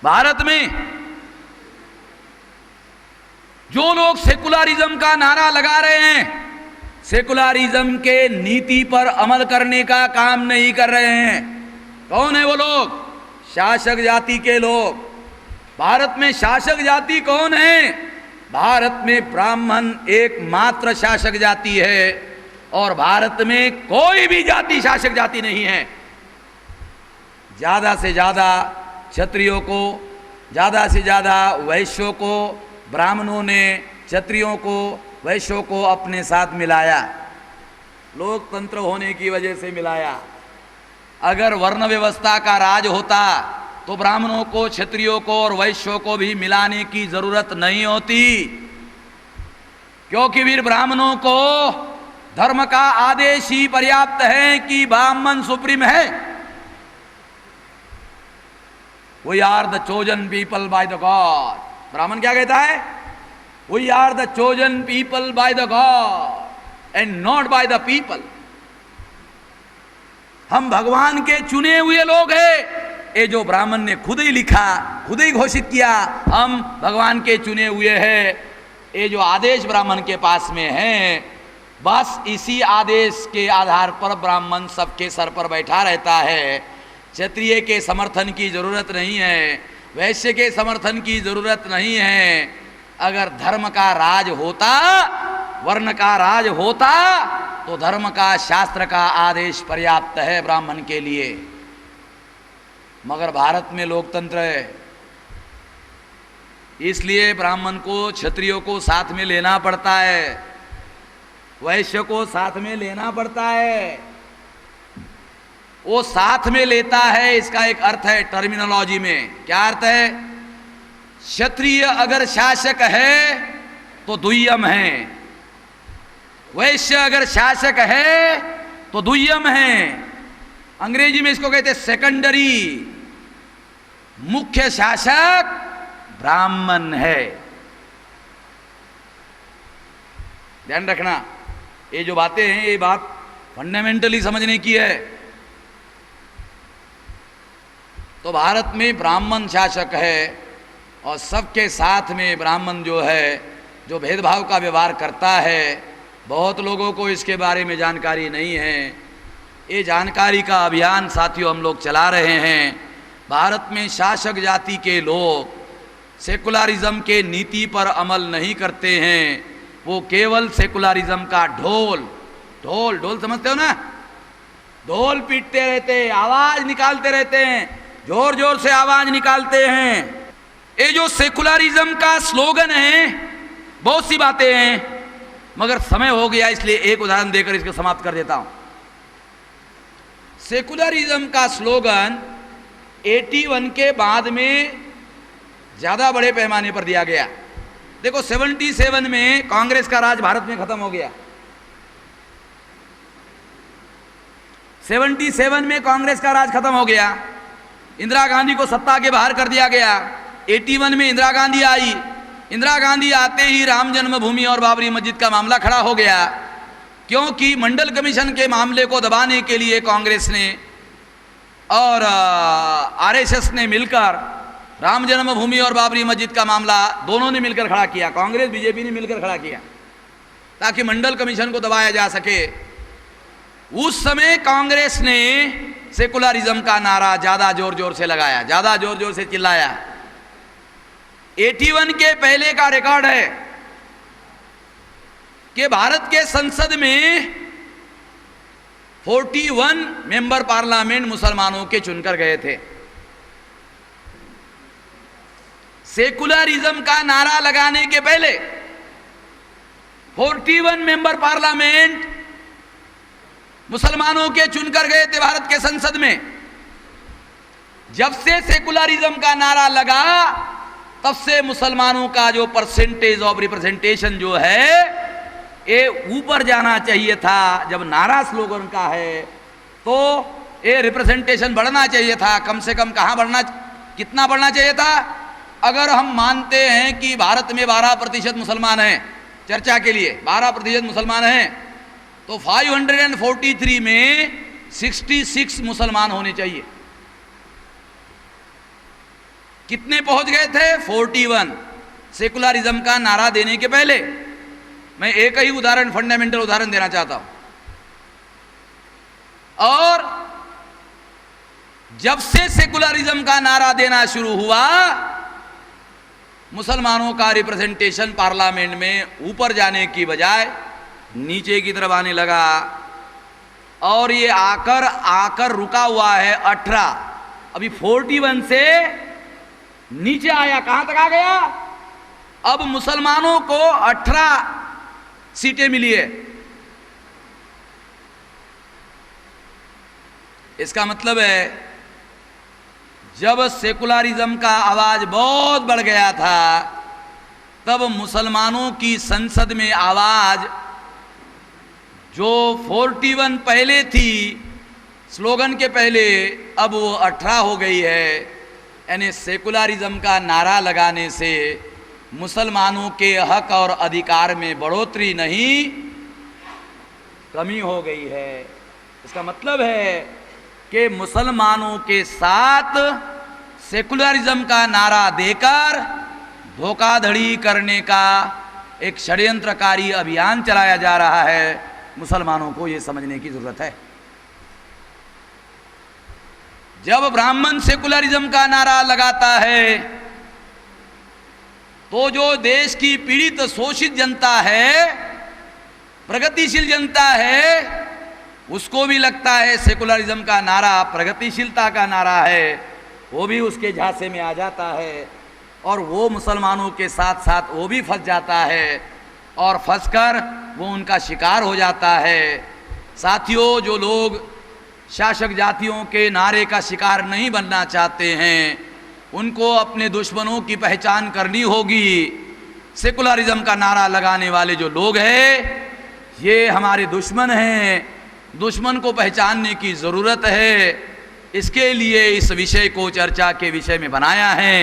भारत में जो लोग सेकुलरिज्म का नारा लगा रहे हैं, सेकुलरिज्म के नीति पर अमल करने का काम नहीं कर रहे हैं। कौन है वो लोग? शासक जाति के लोग। भारत में शासक जाति कौन है? भारत में ब्राह्मण एकमात्र शासक जाति है और भारत में कोई भी जाति शासक जाति नहीं है। ज्यादा से ज्यादा क्षत्रियों को, ज्यादा से ज्यादा वैश्यों को ब्राह्मणों ने क्षत्रियों को, वैश्यों को अपने साथ मिलाया, लोकतंत्र होने की वजह से मिलाया। अगर वर्ण व्यवस्था का राज होता तो ब्राह्मणों को, क्षत्रियों को और वैश्यों को भी मिलाने की जरूरत नहीं होती, क्योंकि वीर ब्राह्मणों को धर्म का आदेश ही पर्याप्त है कि ब्राह्मण सुप्रीम है। We are the chosen people by the God. ब्राह्मण क्या कहता है? We are the chosen people by the God and not by the people. हम भगवान के चुने हुए लोग हैं। ये जो ब्राह्मण ने खुद ही लिखा, खुद ही घोषित किया, हम भगवान के चुने हुए हैं। ये जो आदेश ब्राह्मण के पास में है, बस इसी आदेश के आधार पर ब्राह्मण सबके सर पर बैठा रहता है। क्षत्रिय के समर्थन की जरूरत नहीं है, वैश्य के समर्थन की जरूरत नहीं है। अगर धर्म का राज होता, वर्ण का राज होता, तो धर्म का, शास्त्र का आदेश पर्याप्त है ब्राह्मण के लिए। मगर भारत में लोकतंत्र है, इसलिए ब्राह्मण को, क्षत्रियों को साथ में लेना पड़ता है, वैश्य को साथ में लेना पड़ता है। वो साथ में लेता है, इसका एक अर्थ है टर्मिनोलॉजी में। क्या अर्थ है? क्षत्रिय अगर शासक है तो दुय्यम है, वैश्य अगर शासक है तो दुय्यम है। अंग्रेजी में इसको कहते हैं सेकेंडरी। मुख्य शासक ब्राह्मण है। ध्यान रखना, ये जो बातें हैं, ये बात फंडामेंटली समझने की है। तो भारत में ब्राह्मण शासक है और सबके साथ में ब्राह्मण जो है, जो भेदभाव का व्यवहार करता है, बहुत लोगों को इसके बारे में जानकारी नहीं है। ये जानकारी का अभियान साथियों हम लोग चला रहे हैं। भारत में शासक जाति के लोग सेकुलरिज्म के नीति पर अमल नहीं करते हैं। वो केवल सेकुलरिज्म का ढोल समझते हो ना? ढोल पीटते रहते हैं, आवाज निकालते रहते हैं, जोर जोर से आवाज निकालते हैं। ये जो सेकुलरिज्म का स्लोगन है, बहुत सी बातें हैं, मगर समय हो गया इसलिए एक उदाहरण देकर इसको समाप्त कर देता हूं। सेकुलरिज्म का स्लोगन 81 के बाद में ज्यादा बड़े पैमाने पर दिया गया। देखो 77 में कांग्रेस का राज भारत में खत्म हो गया। 77 में कांग्रेस का राज खत्म हो गया, इंदिरा गांधी को सत्ता के बाहर कर दिया गया। 81 में इंदिरा गांधी आई। इंदिरा गांधी आते ही राम जन्मभूमि और बाबरी मस्जिद का मामला खड़ा हो गया, क्योंकि मंडल कमीशन के मामले को दबाने के लिए कांग्रेस ने और आरएसएस ने मिलकर राम जन्मभूमि और बाबरी मस्जिद का मामला दोनों ने मिलकर खड़ा किया। कांग्रेस बीजेपी ने मिलकर खड़ा किया ताकि मंडल कमीशन को दबाया जा सके। उस समय कांग्रेस ने सेकुलरिज्म का नारा ज्यादा जोर जोर से लगाया, ज्यादा जोर जोर से चिल्लाया। 81 के पहले का रिकॉर्ड है कि भारत के संसद में 41 मेंबर पार्लियामेंट मुसलमानों के चुनकर गए थे। सेकुलरिज्म का नारा लगाने के पहले 41 मेंबर पार्लियामेंट मुसलमानों के चुनकर गए थे भारत के संसद में। जब से सेकुलरिज्म का नारा लगा, तब से मुसलमानों का जो परसेंटेज ऑफ रिप्रेजेंटेशन जो है, ये ऊपर जाना चाहिए था। जब नारा स्लोगन का है तो ये रिप्रेजेंटेशन बढ़ना चाहिए था। कम से कम कहाँ बढ़ना, कितना बढ़ना चाहिए था? अगर हम मानते हैं कि भारत में 12% मुसलमान हैं, चर्चा के लिए 12% मुसलमान हैं, तो 543 में 66 मुसलमान होने चाहिए। कितने पहुंच गए थे? 41 सेकुलरिज्म का नारा देने के पहले। मैं एक ही उदाहरण, फंडामेंटल उदाहरण देना चाहता हूं। और जब से सेकुलरिज्म का नारा देना शुरू हुआ, मुसलमानों का रिप्रेजेंटेशन पार्लियामेंट में ऊपर जाने की बजाय नीचे की तरफ आने लगा। और ये आकर रुका हुआ है 18। अभी 41 से नीचे आया, कहां तक आ गया? अब मुसलमानों को 18 सीटें मिली है। इसका मतलब है जब सेकुलरिज्म का आवाज बहुत बढ़ गया था, तब मुसलमानों की संसद में आवाज जो 41 पहले थी स्लोगन के पहले, अब वो 18 हो गई है। यानी सेकुलरिज्म का नारा लगाने से मुसलमानों के हक और अधिकार में बढ़ोतरी नहीं, कमी हो गई है। इसका मतलब है कि मुसलमानों के साथ सेकुलरिज्म का नारा देकर धोखाधड़ी करने का एक षड्यंत्रकारी अभियान चलाया जा रहा है। मुसलमानों को यह समझने की जरूरत है। जब ब्राह्मण सेकुलरिज्म का नारा लगाता है तो जो देश की पीड़ित शोषित जनता है, प्रगतिशील जनता है, उसको भी लगता है सेकुलरिज्म का नारा प्रगतिशीलता का नारा है। वो भी उसके झांसे में आ जाता है और वो मुसलमानों के साथ साथ वो भी फंस जाता है और फंसकर वो उनका शिकार हो जाता है। साथियों, जो लोग शासक जातियों के नारे का शिकार नहीं बनना चाहते हैं, उनको अपने दुश्मनों की पहचान करनी होगी। सेकुलरिज्म का नारा लगाने वाले जो लोग हैं, ये हमारे दुश्मन हैं। दुश्मन को पहचानने की ज़रूरत है। इसके लिए इस विषय को चर्चा के विषय में बनाया है।